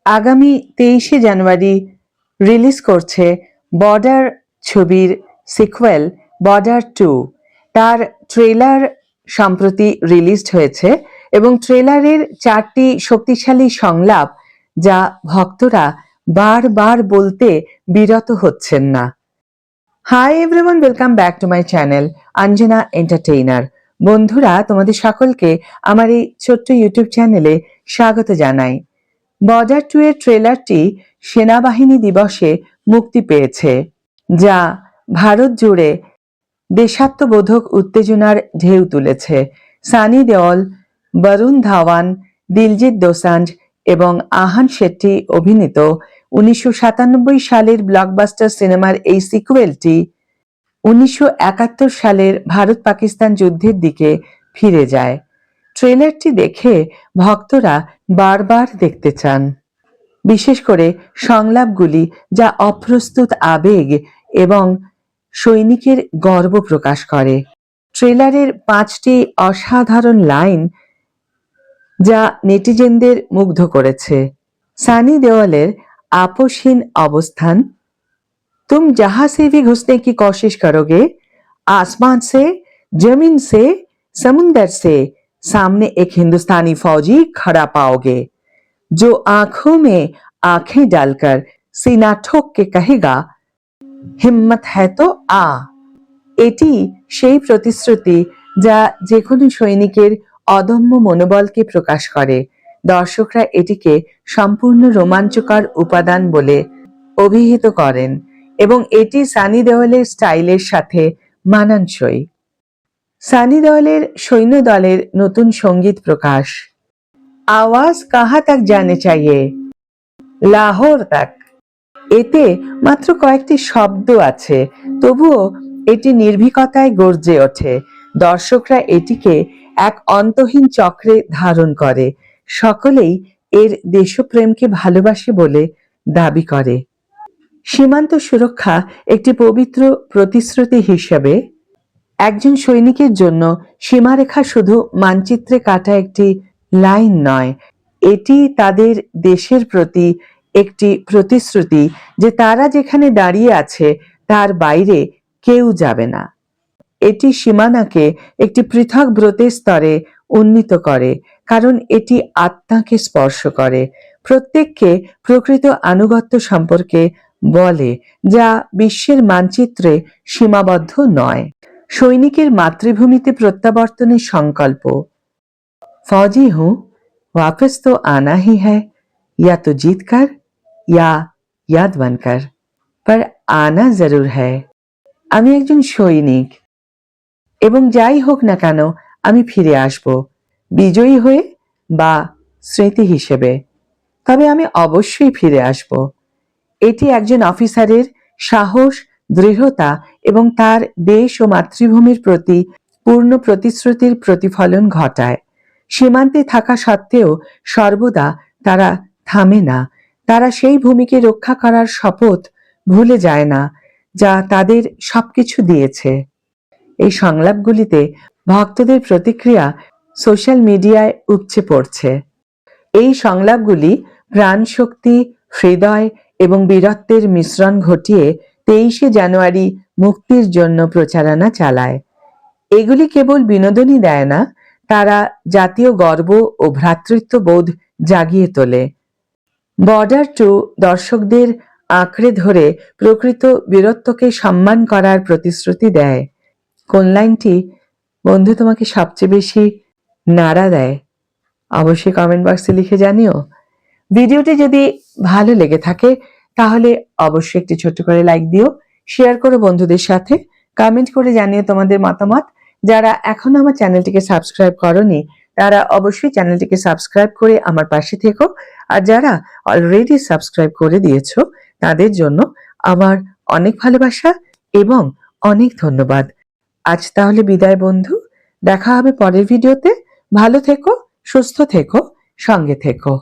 আগামী 23শে জানুয়ারি রিলিজ করছে বর্ডার ছবির সিকুয়েল বর্ডার 2। তার ট্রেলার সম্প্রতি রিলিজড হয়েছে এবং ট্রেলারের 4টি শক্তিশালী সংলাপ যা ভক্তরা বারবার বলতে বিরত হচ্ছেন না। Hi everyone, welcome back to my channel Anjana entertainer. বন্ধুরা, তোমাদের সকলকে আমার এই ছোট্ট ইউটিউব চ্যানেলে স্বাগত জানাই। বর্ডার 2 এর ট্রেলারটি সেনাবাহিনী দিবসে মুক্তি পেয়েছে, যা ভারত জুড়ে দেশাত্মবোধক উত্তেজনার ঢেউ তুলেছে। সানি দেওল, বরুণ ধাওয়ান, দিলজিৎ দোসাঞ্জ এবং আহান শেট্টি অভিনীত 1997 সালের ব্লকবাস্টার সিনেমার এই সিকুয়েলটি 1971 সালের ভারত পাকিস্তান যুদ্ধের দিকে ফিরে যায়। ট্রেলারটি দেখে ভক্তরা বারবার দেখতে চান, বিশেষ করে সংলাপগুলি যা অপ্রস্তুত আবেগ এবং সৈনিকের গর্ব প্রকাশ করে। ট্রেলারের 5টি অসাধারণ লাইন যা নেটিজেনদের মুগ্ধ করেছে। সানি দেওলের আপোষহীন অবস্থান, तुम जहां से भी घुसने की कोशिश करोगे, आसमान से, जमीन से, समुंदर से सामने एक हिंदुस्तानी फौजी खड़ा पाओगे, जो आंखों में आंखें डालकर सीना ठोक के कहेगा, हिम्मत है तो आ। এটি সেই প্রতিশ্রুতি যা যে কোনো সৈনিকের অদম্য মনোবলকে প্রকাশ করে। দর্শকরা এটিকে সম্পূর্ণ রোমাঞ্চকর উপাদান বলে অভিহিত করেন এবং এটি সানি দেওলের স্টাইলের সাথে মানানসই। সানি দেওলের সৈন্য দলের নতুন সঙ্গীত প্রকাশ, আওয়াজ কাহা তক জানে চাইয়ে, লাহোর তক। এতে মাত্র কয়েকটি শব্দ আছে, তবুও এটি নির্ভীকতায় গর্জে ওঠে। দর্শকরা এটিকে এক অন্তহীন চক্রে ধারণ করে, সকলেই এর দেশপ্রেমকে ভালোবাসে বলে দাবি করে। সীমান্ত সুরক্ষা একটি পবিত্র প্রতিশ্রুতি হিসেবে একজন সৈনিকের জন্য সীমারেখা শুধু মানচিত্রে কাটা একটি লাইন নয়, এটি তাদের দেশের প্রতি একটি প্রতিশ্রুতি যে তারা যেখানে দাঁড়িয়ে আছে তার বাইরে কেউ যাবে না। এটি সীমানাকে একটি পৃথক ব্রতের স্তরে উন্নীত করে, কারণ এটি আত্মাকে স্পর্শ করে, প্রত্যেককে প্রকৃত আনুগত্য সম্পর্কে বলে, যা বিশ্বের মানচিত্রে সীমাবদ্ধ নয়। সৈনিকের মাতৃভূমিতে প্রত্যাবর্তনের সংকল্প, ফৌজি হুঁ, वापस तो आना ही है, या तो जीत कर या याद बनकर, पर आना जरूर है। আমি একজন সৈনিক এবং যাই হোক না কেন আমি ফিরে আসব, বিজয়ী হয়ে বা স্মৃতি হিসেবে, তবে আমি অবশ্যই ফিরে আসব। এটি একজন অফিসারের সাহস, দৃঢ়তা এবং তার দেশ ও মাতৃভূমির প্রতি পূর্ণ প্রতিশ্রুতির প্রতিফলন ঘটায়। সীমান্তে থাকা সত্ত্বেও সর্বদা তারা থামে না, তারা সেই ভূমিকে রক্ষা করার শপথ ভুলে যায় না যা তাদের সবকিছু দিয়েছে। এই সংলাপগুলিতে ভক্তদের প্রতিক্রিয়া সোশ্যাল মিডিয়ায় উপচে পড়ছে। এই সংলাপগুলি প্রাণশক্তি, হৃদয় এবং বীরত্বের মিশ্রণ ঘটিয়ে 23শে জানুয়ারি মুক্তির জন্য প্রচারণা চালায়। এগুলি কেবল বিনোদনই দেয় না, তারা জাতীয় গর্ব ও ভ্রাতৃত্ববোধ জাগিয়ে তোলে। বর্ডার 2 দর্শকদের আঁকড়ে ধরে প্রকৃত বীরত্বকে সম্মান করার প্রতিশ্রুতি দেয়। কোন লাইনটি বন্ধু তোমাকে সবচেয়ে বেশি নাড়া দেয় অবশ্যই কমেন্ট বক্সে লিখে জানিও। ভিডিওটি যদি ভালো লেগে থাকে তাহলে অবশ্যই একটি ছোট্ট করে লাইক দিও, শেয়ার করো বন্ধুদের সাথে, কমেন্ট করে জানিও তোমাদের মতামত। যারা এখনো আমার চ্যানেলটিকে সাবস্ক্রাইব করোনি তারা অবশ্যই চ্যানেলটিকে সাবস্ক্রাইব করে আমার পাশে থেকো, আর যারা অলরেডি সাবস্ক্রাইব করে দিয়েছো তাদের জন্য আমার অনেক ভালোবাসা এবং অনেক ধন্যবাদ। আজ তাহলে বিদায় বন্ধু, দেখা হবে পরের ভিডিওতে। ভালো থেকো, সুস্থ থেকো, সঙ্গে থেকো।